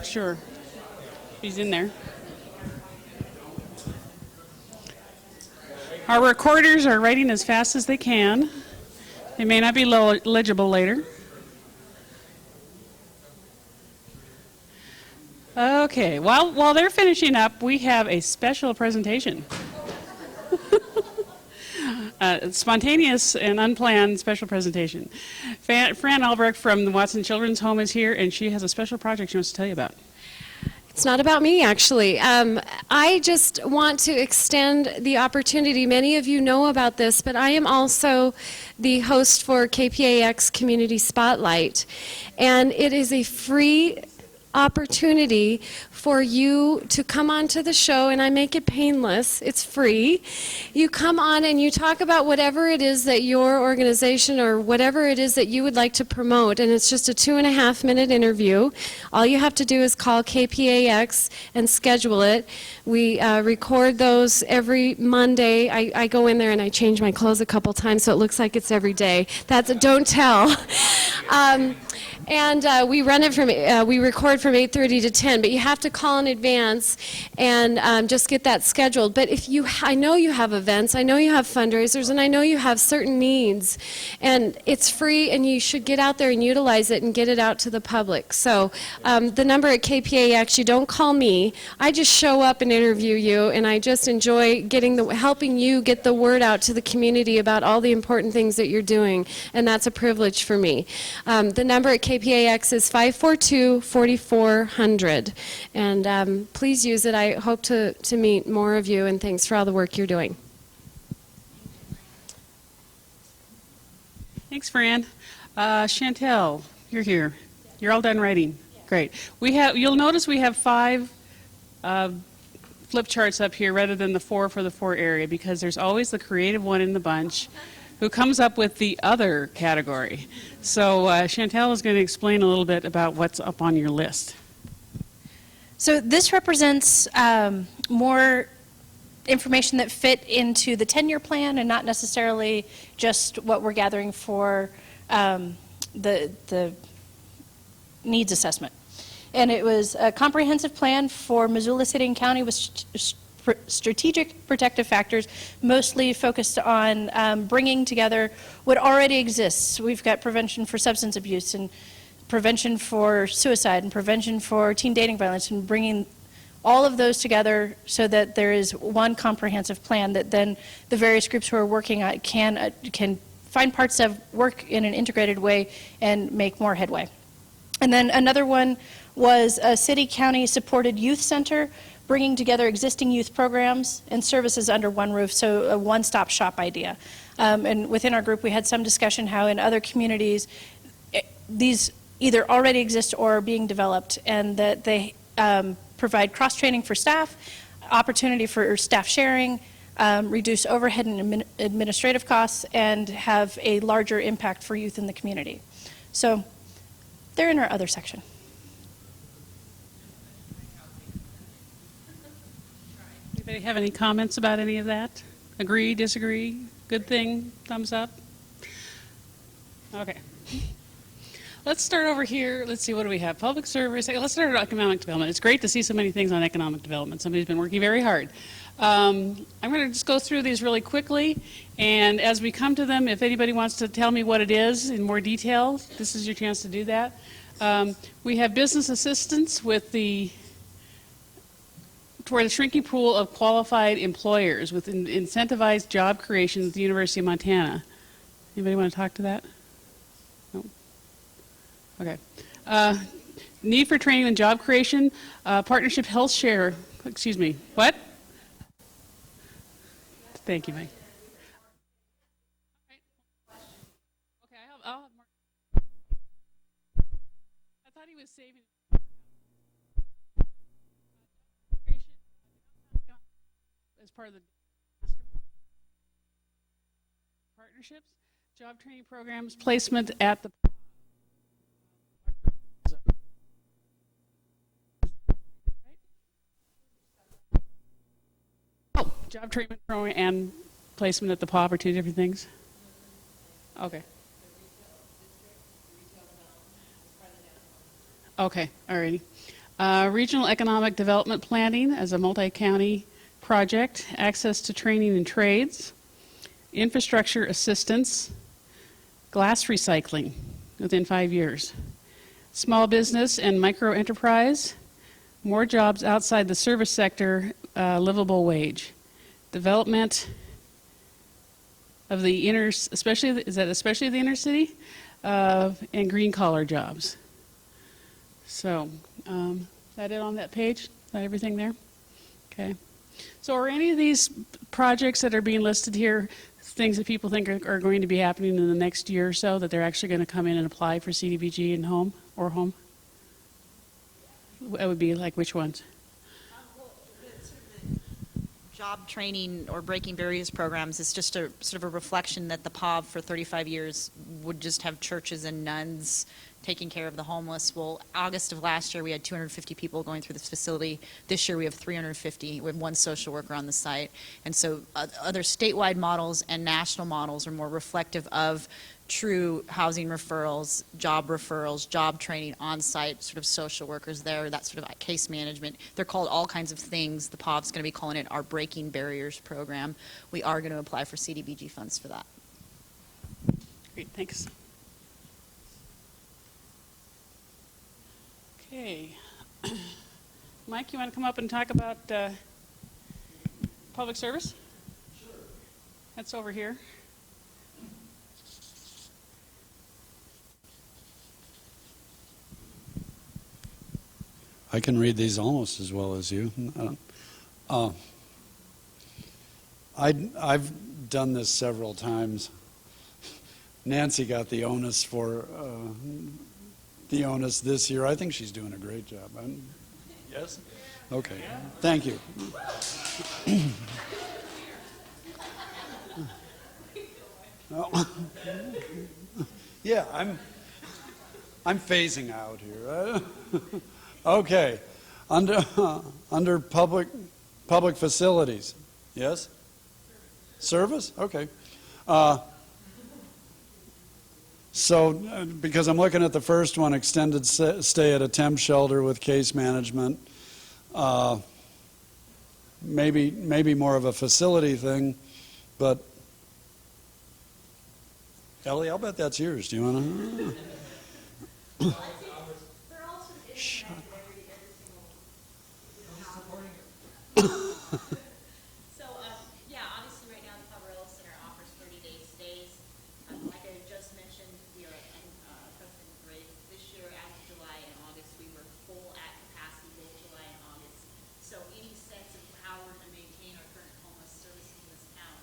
Sure. He's in there. Our recorders are writing as fast as they can. They may not be legible later. Okay, while they're finishing up, we have a special presentation. Spontaneous and unplanned special presentation. Fran Albrecht from the Watson Children's Home is here, and she has a special project she wants to tell you about. It's not about me, actually. I just want to extend the opportunity. Many of you know about this, but I am also the host for KPAX Community Spotlight, and it is a free opportunity for you to come onto the show, and I make it painless. It's free. You come on and you talk about whatever it is that your organization or whatever it is that you would like to promote, and it's just a 2.5-minute interview. All you have to do is call KPAX and schedule it. We record those every Monday. I go in there and I change my clothes a couple times so it looks like it's every day. That's a don't tell. And we record from 8:30 to 10, but you have to call in advance and just get that scheduled. But I know you have events, I know you have fundraisers, and I know you have certain needs, and it's free, and you should get out there and utilize it and get it out to the public. So the number at KPAX, you don't call me. I just show up and interview you, and I just enjoy helping you get the word out to the community about all the important things that you're doing, and that's a privilege for me. The number at KPAX is 542-4400, and please use it. I hope to meet more of you, and thanks for all the work you're doing. Thanks, Fran. Chantel, you're here. You're all done writing. Great. You'll notice we have 5 flip charts up here rather than the 4 for the 4 area, because there's always the creative one in the bunch who comes up with the other category. So Chantel is going to explain a little bit about what's up on your list. So this represents more information that fit into the 10-year plan and not necessarily just what we're gathering for the needs assessment. And it was a comprehensive plan for Missoula City and County with strategic protective factors, mostly focused on bringing together what already exists. We've got prevention for substance abuse and prevention for suicide and prevention for teen dating violence, and bringing all of those together so that there is one comprehensive plan that then the various groups who are working on can find parts of, work in an integrated way, and make more headway. And then another one was a city-county supported youth center, bringing together existing youth programs and services under one roof, so a one-stop shop idea. And within our group, we had some discussion how in other communities, these either already exist or are being developed, and that they provide cross-training for staff, opportunity for staff sharing, reduce overhead and administrative costs, and have a larger impact for youth in the community. So they're in our other section. Anybody have any comments about any of that? Agree, disagree, good thing, thumbs up? Okay. Let's start over here. Let's see, what do we have? Public service. Let's start at economic development. It's great to see so many things on economic development. Somebody's been working very hard. I'm going to just go through these really quickly, and as we come to them, if anybody wants to tell me what it is in more detail, this is your chance to do that. We have business assistance toward the shrinking pool of qualified employers with incentivized job creation at the University of Montana. Anybody want to talk to that? No? Okay. Need for training and job creation, partnership health share, excuse me, what? Thank you, Mike. Okay, I'll have more. I thought he was saving. As part of the partnerships, job training programs, placement at the job treatment program and placement at the PAW are 2 different things? Okay. Okay, alrighty. Regional economic development planning as a multi-county project, access to training and trades, infrastructure assistance, glass recycling within 5 years, small business and micro enterprise, more jobs outside the service sector, livable wage, development of the inner, especially the inner city, and green collar jobs. So, is that it on that page? Is that everything there? Okay. So are any of these projects that are being listed here things that people think are going to be happening in the next year or so, that they're actually going to come in and apply for CDBG and home? It would be like which ones? Well, the sort of the job training or breaking barriers programs is just a sort of a reflection that the POB for 35 years would just have churches and nuns taking care of the homeless. Well, August of last year, we had 250 people going through this facility. This year, we have 350. We have one social worker on the site. And so other statewide models and national models are more reflective of true housing referrals, job training, on-site sort of social workers there, that sort of case management. They're called all kinds of things. The POB's going to be calling it our Breaking Barriers program. We are going to apply for CDBG funds for that. Great, thanks. Okay. Mike, you want to come up and talk about public service? Sure. That's over here. I can read these almost as well as you. I've done this several times. Nancy got the onus this year. I think she's doing a great job. Yes? Okay. Thank you. Yeah, I'm phasing out here. Okay, under public facilities, yes? Service? Okay. So, because I'm looking at the first one, extended stay at a temp shelter with case management, maybe more of a facility thing, but Ellie, I'll bet that's yours. Do you want to? Shut up. So, yeah, obviously right now the Poverello Center offers 30-day stays. Like I just mentioned, we are in customer grade. This year, as of July and August, we were full at capacity both July and August. So any sense of how we're going to maintain our current homeless services in this town,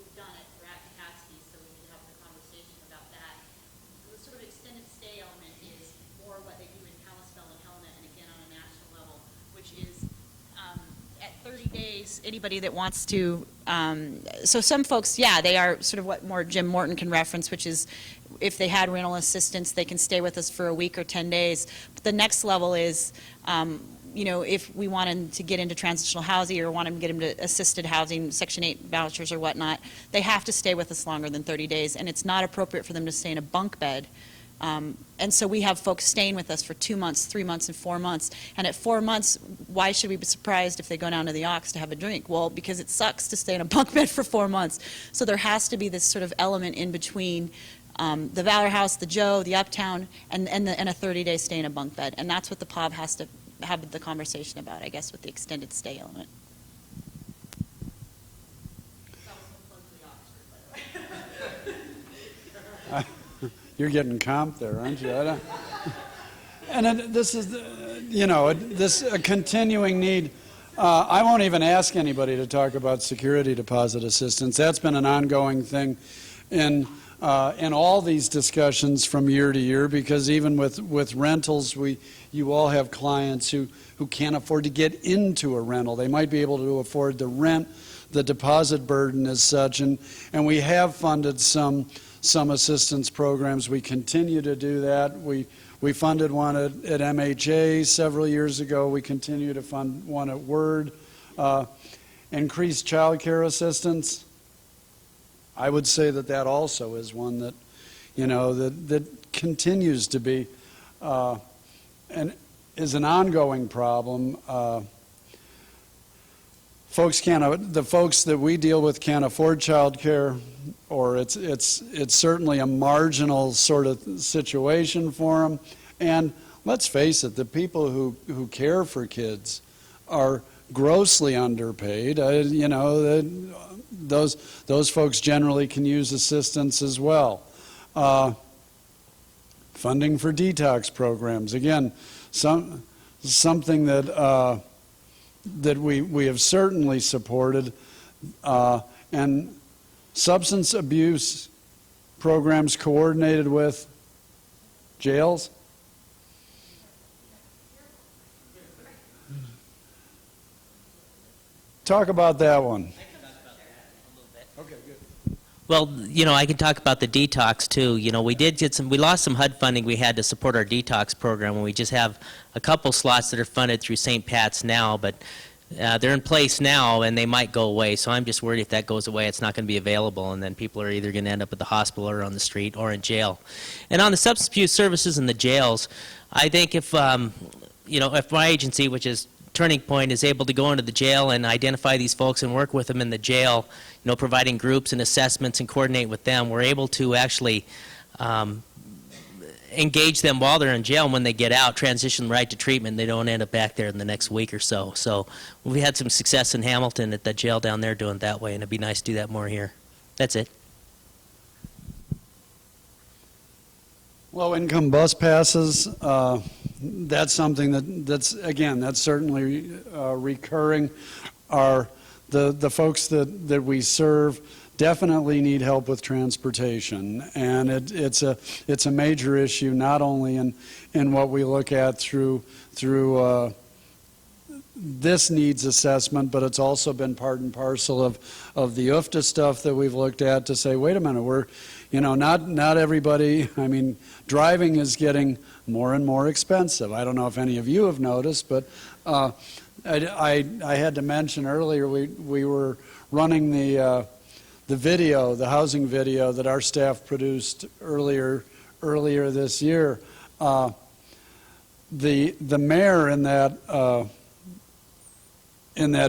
we've done it. We're at capacity, so we need to have the conversation about that. The sort of extended stay element is more what they do in Kalispell and Helena, and again on a national level, which is at 30 days, anybody that wants to, so some folks, yeah, they are sort of what more Jim Morton can reference, which is if they had rental assistance, they can stay with us for a week or 10 days. But the next level is, if we wanted to get into transitional housing or want to get into assisted housing, Section 8 vouchers or whatnot, they have to stay with us longer than 30 days, and it's not appropriate for them to stay in a bunk bed. And so we have folks staying with us for 2 months, 3 months, and 4 months. And at 4 months, why should we be surprised if they go down to the Aux to have a drink? Well, because it sucks to stay in a bunk bed for 4 months. So there has to be this sort of element in between the Valor House, the Joe, the Uptown, and a 30-day stay in a bunk bed. And that's what the POB has to have the conversation about, I guess, with the extended stay element. You're getting comped there, aren't you? And this is, a continuing need. I won't even ask anybody to talk about security deposit assistance. That's been an ongoing thing in all these discussions from year to year, because even with rentals, you all have clients who can't afford to get into a rental. They might be able to afford the rent. The deposit burden is such, and we have funded some assistance programs. We continue to do that. We funded one at MHA several years ago. We continue to fund one at Word. Increased child care assistance. I would say that also is one that, that continues to be an is an ongoing problem. The folks that we deal with can't afford childcare, or it's certainly a marginal sort of situation for them. And let's face it, the people who care for kids are grossly underpaid. Those folks generally can use assistance as well. Funding for detox programs, again, something that we have certainly supported, and substance abuse programs coordinated with jails. Talk about that one. Okay, good. Well, I can talk about the detox too. We lost some HUD funding we had to support our detox program, and we just have a couple slots that are funded through St. Pat's now, but they're in place now and they might go away. So I'm just worried if that goes away, it's not going to be available, and then people are either going to end up at the hospital or on the street or in jail. And on the substance abuse services in the jails, I think if my agency, which is Turning Point, is able to go into the jail and identify these folks and work with them in the jail, providing groups and assessments and coordinate with them, we're able to actually engage them while they're in jail, and when they get out, transition right to treatment. They don't end up back there in the next week or so. So we had some success in Hamilton at the jail down there doing it that way, and it'd be nice to do that more here. That's it. Low-income bus passes, that's something that's certainly recurring. The folks that we serve definitely need help with transportation, and it's a major issue, not only in what we look at through this needs assessment, but it's also been part and parcel of the UFTA stuff that we've looked at to say, wait a minute, we're not everybody, driving is getting more and more expensive. I don't know if any of you have noticed, but I had to mention earlier we were running the video, the housing video that our staff produced earlier this year. The mayor in that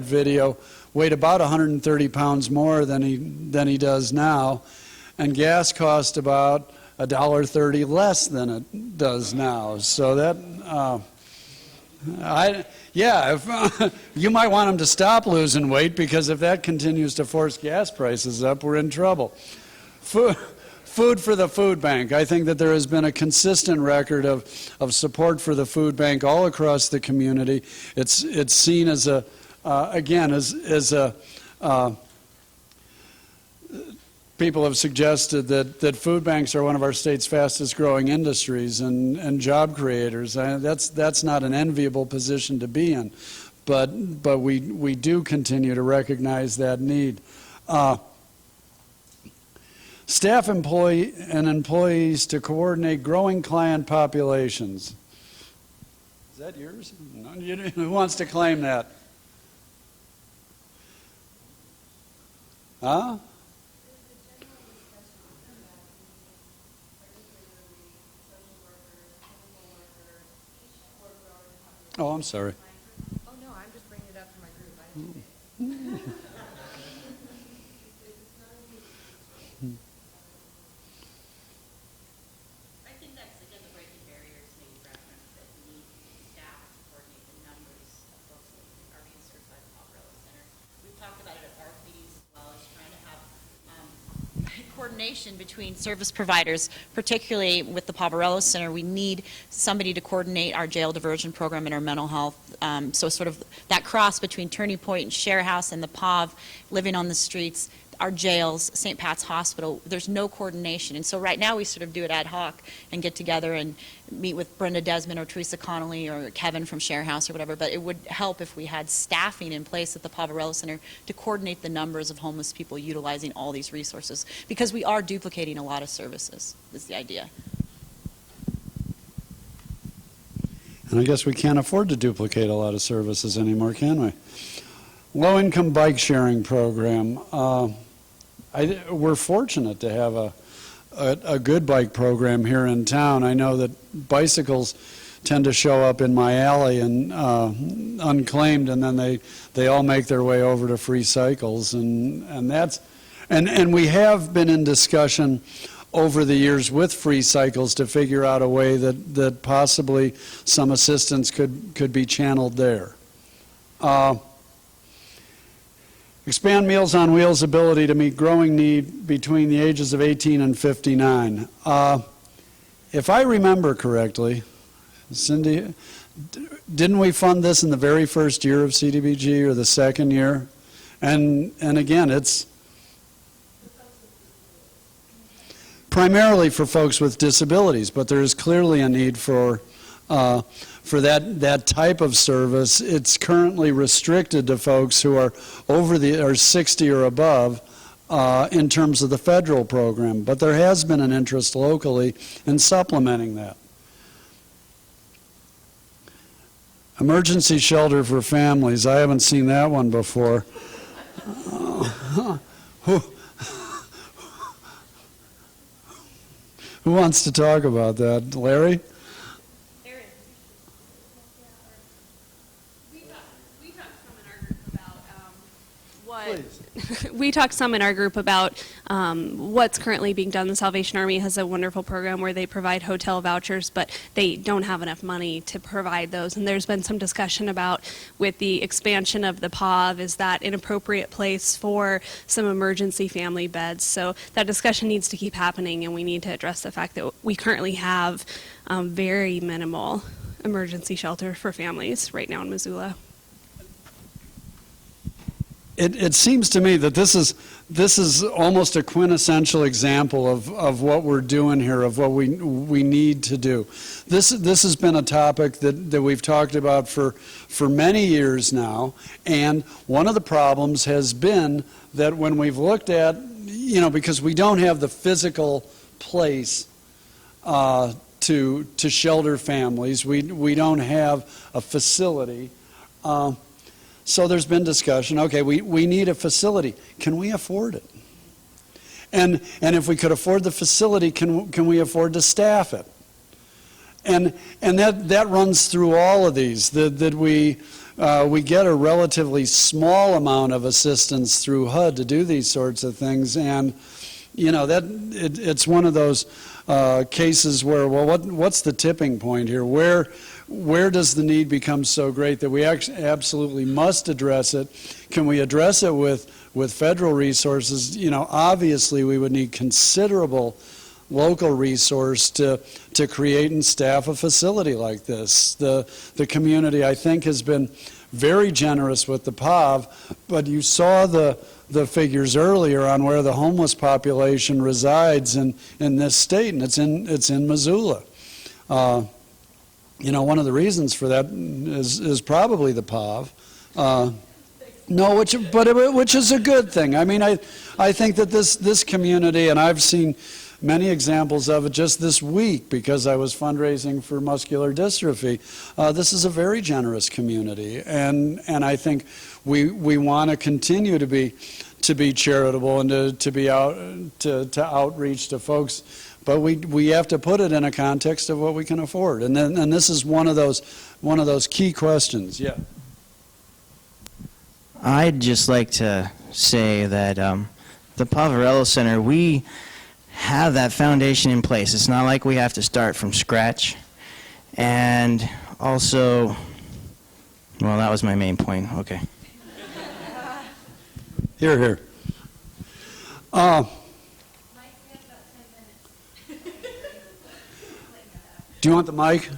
video weighed about 130 pounds more than he does now, and gas cost about $1.30 less than it does now. So that, you might want him to stop losing weight, because if that continues to force gas prices up, we're in trouble. Food for the food bank. I think that there has been a consistent record of support for the food bank all across the community. It's seen as a people have suggested that food banks are one of our state's fastest growing industries and job creators. That's not an enviable position to be in, but we do continue to recognize that need. Staff employees to coordinate growing client populations. Is that yours? No, who wants to claim that? Huh? Oh, I'm sorry. Oh, no, I'm just bringing it up for my group. I didn't say it. I think that's, again, the breaking barriers maybe reference that we need staff to coordinate the numbers of folks that are being served by the Paparella Center. We've talked about it at our meetings as well, as trying to have coordination between service providers, particularly with the Paparella Center. We need somebody to coordinate our jail diversion program and our mental health. So sort of that cross between Turning Point and Share House and the POV, living on the streets, our jails, St. Pat's Hospital, there's no coordination. And so right now we sort of do it ad hoc and get together and meet with Brenda Desmond or Teresa Connolly or Kevin from Share House or whatever, but it would help if we had staffing in place at the Paparella Center to coordinate the numbers of homeless people utilizing all these resources, because we are duplicating a lot of services, is the idea. And I guess we can't afford to duplicate a lot of services anymore, can we? Low-income bike sharing program. We're fortunate to have a good bike program here in town. I know that bicycles tend to show up in my alley and unclaimed, and then they all make their way over to free cycles, and that's and we have been in discussion over the years with free cycles to figure out a way that possibly some assistance could be channeled there. Expand Meals on Wheels' ability to meet growing need between the ages of 18 and 59. If I remember correctly, Cindy, didn't we fund this in the very first year of CDBG or the second year? And again, it's primarily for folks with disabilities, but there is clearly a need for that type of service. It's currently restricted to folks who are or 60 or above in terms of the federal program, but there has been an interest locally in supplementing that. Emergency shelter for families. I haven't seen that one before. Who wants to talk about that? Larry? We talked some in our group about what's currently being done. The Salvation Army has a wonderful program where they provide hotel vouchers, but they don't have enough money to provide those. And there's been some discussion about, with the expansion of the POV, is that an appropriate place for some emergency family beds? So that discussion needs to keep happening, and we need to address the fact that we currently have very minimal emergency shelter for families right now in Missoula. It seems to me that this is almost a quintessential example of what we're doing here, of what we need to do. This has been a topic that we've talked about for many years now, and one of the problems has been that when we've looked at, because we don't have the physical place to shelter families, we don't have a facility. So there's been discussion, okay, we need a facility. Can we afford it? And if we could afford the facility, can we afford to staff it? And that runs through all of these, that we get a relatively small amount of assistance through HUD to do these sorts of things, and it's one of those cases where, well, what's the tipping point here? Where does the need become so great that we absolutely must address it? Can we address it with federal resources? Obviously we would need considerable local resource to create and staff a facility like this. The community, I think, has been very generous with the POV, but you saw the figures earlier on where the homeless population resides in this state, and it's in Missoula. One of the reasons for that is probably the POV. Which is a good thing. I mean, I think that this community, and I've seen many examples of it just this week because I was fundraising for muscular dystrophy. This is a very generous community, and I think we want to continue to be charitable and to be to outreach to folks. But we have to put it in a context of what we can afford, and this is one of those key questions. Yeah. I'd just like to say that the Poverello Center, we have that foundation in place. It's not like we have to start from scratch, and also, well, that was my main point. Okay. Here. Do you want the mic?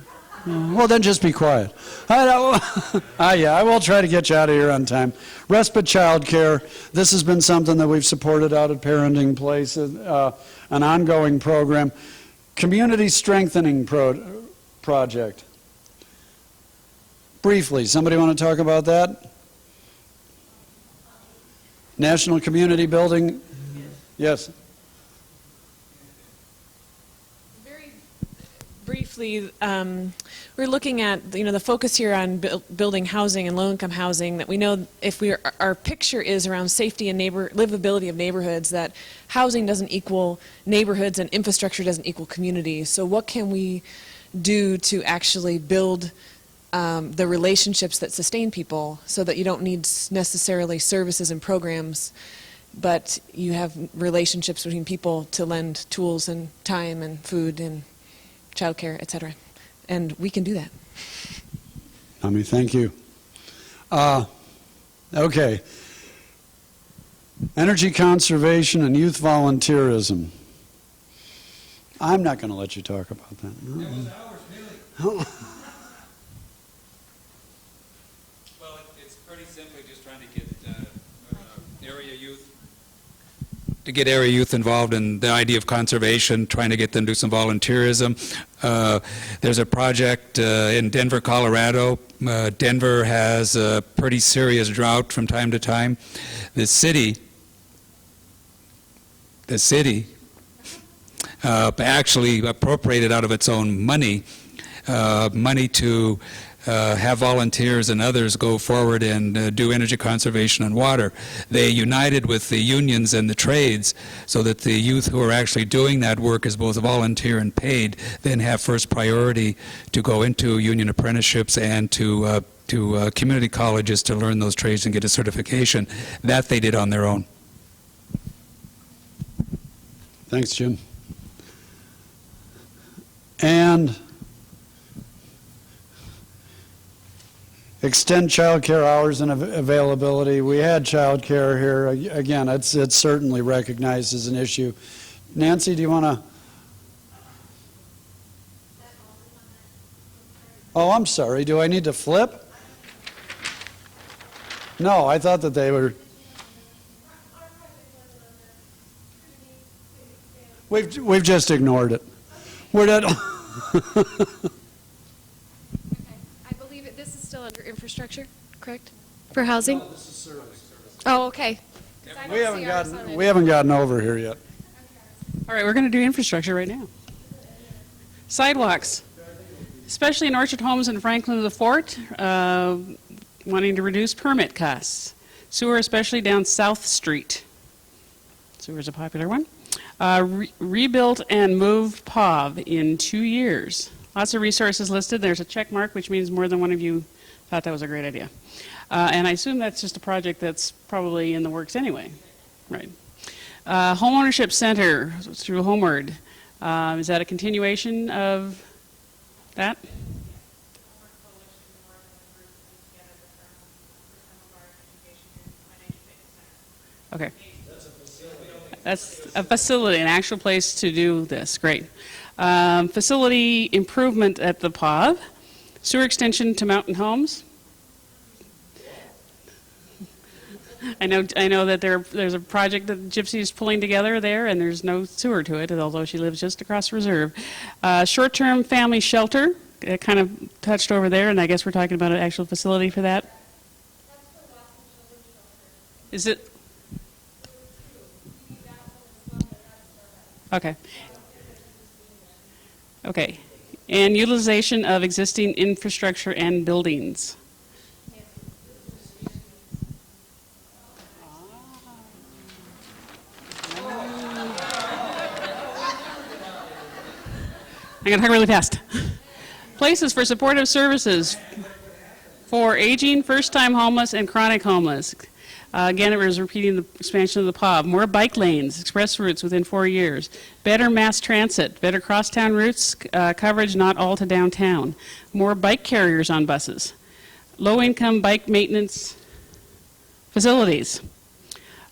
Well, then just be quiet. I will try to get you out of here on time. Respite child care. This has been something that we've supported out at Parenting Place, an ongoing program. Community strengthening project. Briefly, somebody want to talk about that? National community building? Yes. Briefly, we're looking at the focus here on building housing and low-income housing. That we know if our picture is around safety and livability of neighborhoods, that housing doesn't equal neighborhoods and infrastructure doesn't equal community. So what can we do to actually build the relationships that sustain people, so that you don't need necessarily services and programs, but you have relationships between people to lend tools and time and food and childcare, etc. And we can do that. Nami, thank you. Okay. Energy conservation and youth volunteerism. I'm not going to let you talk about that. No. That was ours, really. Well, it's pretty simply just trying to get area youth involved in the idea of conservation, trying to get them to do some volunteerism. There's a project in Denver, Colorado. Denver has a pretty serious drought from time to time. The city actually appropriated out of its own money to have volunteers and others go forward and do energy conservation on water. They united with the unions and the trades so that the youth who are actually doing that work as both volunteer and paid then have first priority to go into union apprenticeships and to community colleges to learn those trades and get a certification. That they did on their own. Thanks, Jim. And extend child care hours and availability. We had child care here. Again, it's certainly recognized as an issue. Nancy, do you want to? Oh, I'm sorry. Do I need to flip? No, I thought that they were. We've just ignored it. We're dead. I believe this is still under infrastructure, correct? For housing? No, this is service. Oh, okay. We haven't gotten over here yet. All right, we're going to do infrastructure right now. Sidewalks, especially in Orchard Homes and Franklin of the Fort, wanting to reduce permit costs. Sewer, especially down South Street. Sewer is a popular one. Rebuilt and moved POV in 2 years. Lots of resources listed. There's a check mark, which means more than one of you thought that was a great idea. And I assume that's just a project that's probably in the works anyway. Right. Homeownership Center through Homeward. Is that a continuation of that? Okay. That's a facility, an actual place to do this. Great. Facility improvement at the POV. Sewer extension to Mountain Homes. I know that there's a project that Gypsy is pulling together there, and there's no sewer to it, although she lives just across Reserve. Short-term family shelter, it kind of touched over there, and I guess we're talking about an actual facility for that. Is it? Okay. Okay. And utilization of existing infrastructure and buildings. I'm going to talk really fast. Places for supportive services for aging, first-time homeless, and chronic homeless. Again, it was repeating the expansion of the POV. More bike lanes, express routes within 4 years. Better mass transit, better crosstown routes, coverage not all to downtown. More bike carriers on buses. Low-income bike maintenance facilities.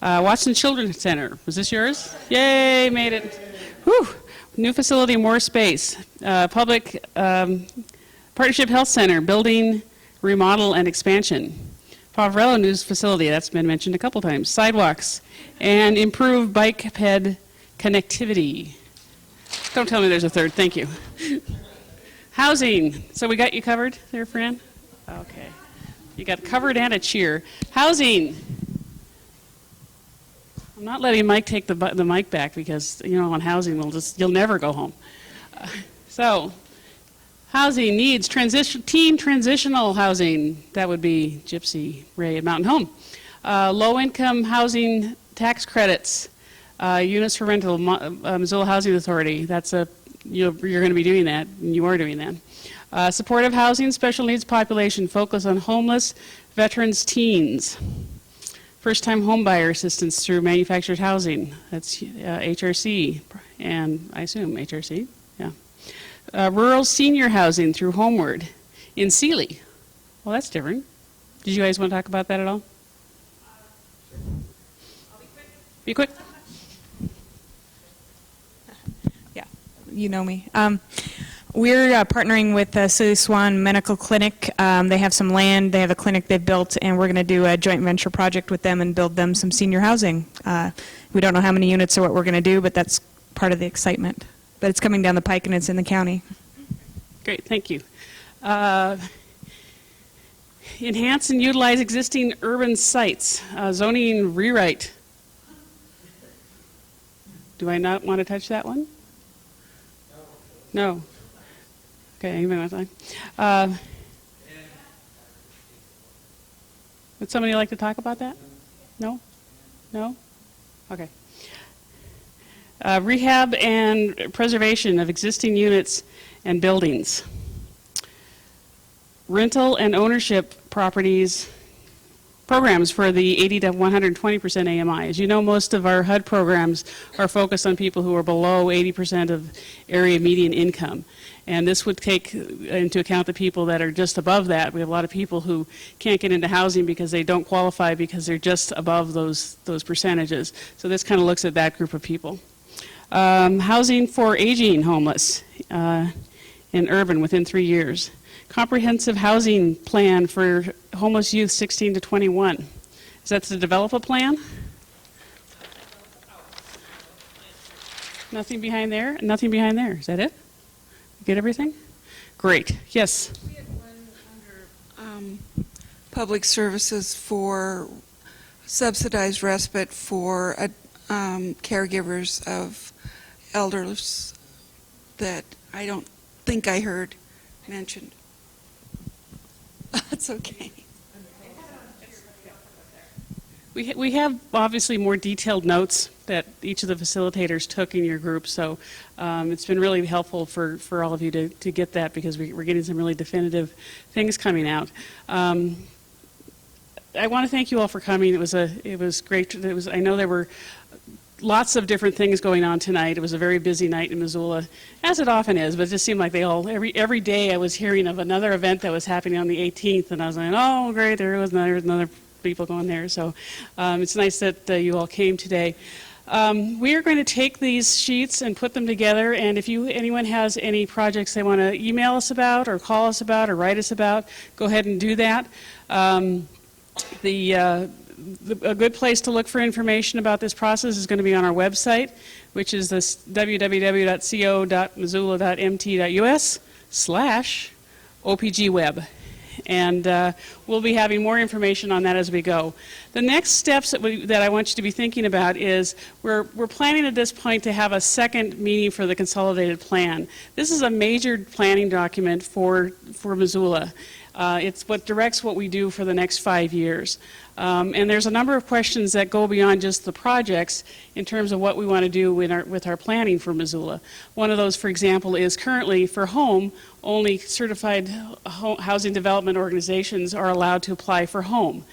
Watson Children's Center, was this yours? Yay, made it. Whew. New facility, more space. Public Partnership Health Center, building, remodel, and expansion. Poverello News Facility, that's been mentioned a couple times. Sidewalks, and improve bike ped connectivity. Don't tell me there's a third, thank you. Housing, so we got you covered there, Fran? Okay. You got covered and a cheer. Housing. I'm not letting Mike take the mic back because, you know, on housing, you'll never go home. So, housing needs, teen transitional housing. That would be Gypsy, Ray, at Mountain Home. Low-income housing tax credits, units for rental, Missoula Housing Authority. That's a you're going to be doing that, and you are doing that. Supportive housing, special needs population, focus on homeless, veterans, teens. First-time homebuyer assistance through manufactured housing. That's HRC, and I assume HRC, yeah. Rural senior housing through Homeward in Sealy. Well, that's different. Did you guys want to talk about that at all? Be quick. Yeah, you know me. We're partnering with Silly Swan Medical Clinic. They have some land, they have a clinic they've built, and we're going to do a joint venture project with them and build them some senior housing. We don't know how many units or what we're going to do, but that's part of the excitement. But it's coming down the pike and it's in the county. Great, thank you. Enhance and utilize existing urban sites. Zoning rewrite. Do I not want to touch that one? No. Okay, anybody want to? Would somebody like to talk about that? No? No? Okay. Rehab and preservation of existing units and buildings. Rental and ownership properties programs for the 80 to 120% AMI. As you know, most of our HUD programs are focused on people who are below 80% of area median income. And this would take into account the people that are just above that. We have a lot of people who can't get into housing because they don't qualify because they're just above those percentages. So this kind of looks at that group of people. Housing for aging homeless in urban within 3 years. Comprehensive housing plan for homeless youth 16 to 21. Is that to develop a plan? Nothing behind there? Nothing behind there. Is that it? You get everything? Great. Yes? We had one under public services for subsidized respite for caregivers of elders that I don't think I heard mentioned. That's okay. We have obviously more detailed notes that each of the facilitators took in your group, so it's been really helpful for all of you to get that because we're getting some really definitive things coming out. I want to thank you all for coming. It was great. I know there were lots of different things going on tonight. It was a very busy night in Missoula, as it often is, but it just seemed like every day I was hearing of another event that was happening on the 18th, and I was like, oh, great, there's another people going there. So it's nice that you all came today. We are going to take these sheets and put them together, and if anyone has any projects they want to email us about or call us about or write us about, go ahead and do that. A good place to look for information about this process is going to be on our website, which is this www.co.missoula.mt.us/OPGweb. And we'll be having more information on that as we go. The next steps that I want you to be thinking about is we're planning at this point to have a second meeting for the Consolidated Plan. This is a major planning document for Missoula. It's what directs what we do for the next 5 years. And there's a number of questions that go beyond just the projects in terms of what we want to do with our planning for Missoula. One of those, for example, is currently for home, only certified housing development organizations are allowed to apply for home.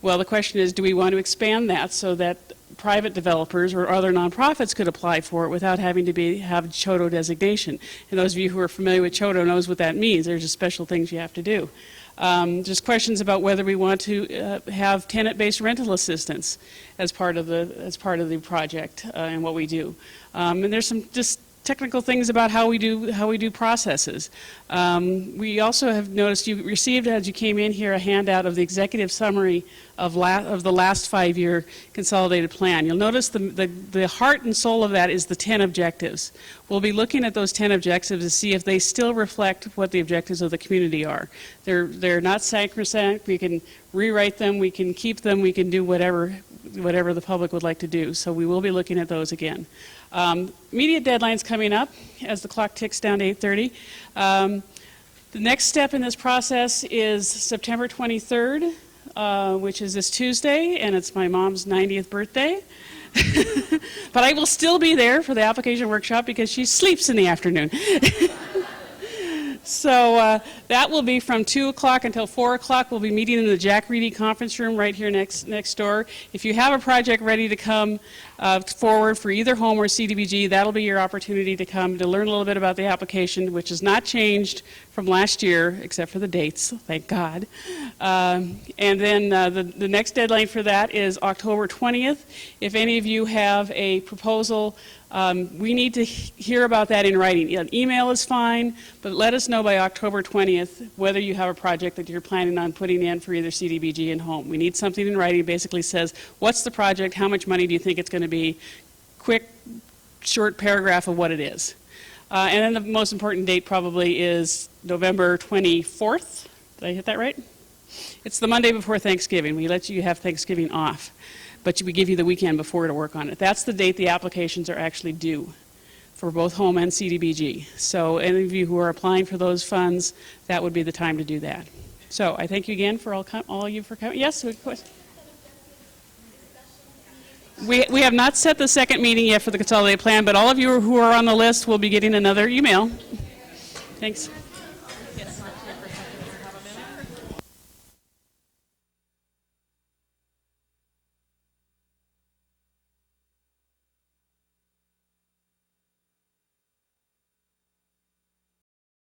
Well, the question is, do we want to expand that so that private developers or other nonprofits could apply for it without having to have CHODO designation? And those of you who are familiar with CHODO knows what that means. There's just special things you have to do. Just questions about whether we want to have tenant-based rental assistance as part of the project and what we do. And there's some just technical things about how we do processes. We also have noticed you received, as you came in here, a handout of the executive summary of the last 5-year consolidated plan. You'll notice the heart and soul of that is the 10 objectives. We'll be looking at those 10 objectives to see if they still reflect what the objectives of the community are. They're not sacrosanct. We can rewrite them, we can keep them, we can do whatever the public would like to do. So we will be looking at those again. Immediate deadlines coming up as the clock ticks down to 8:30. The next step in this process is September 23rd, which is this Tuesday, and it's my mom's 90th birthday. But I will still be there for the application workshop because she sleeps in the afternoon. So that will be from 2 o'clock until 4 o'clock. We'll be meeting in the Jack Reedy Conference Room right here next door. If you have a project ready to come forward for either home or CDBG, that'll be your opportunity to come to learn a little bit about the application, which has not changed from last year, except for the dates, thank God. And then the next deadline for that is October 20th. If any of you have a proposal, we need to hear about that in writing. An email is fine, but let us know by October 20th whether you have a project that you're planning on putting in for either CDBG and home. We need something in writing, basically says, what's the project, how much money do you think it's going to be, quick, short paragraph of what it is. And then the most important date probably is November 24th. Did I hit that right? It's the Monday before Thanksgiving. We let you have Thanksgiving off, but we give you the weekend before to work on it. That's the date the applications are actually due for both home and CDBG. So any of you who are applying for those funds, that would be the time to do that. So I thank you again for all of you for coming. Yes, of course. We have not set the second meeting yet for the Consolidated Plan, but all of you who are on the list will be getting another email. Thanks.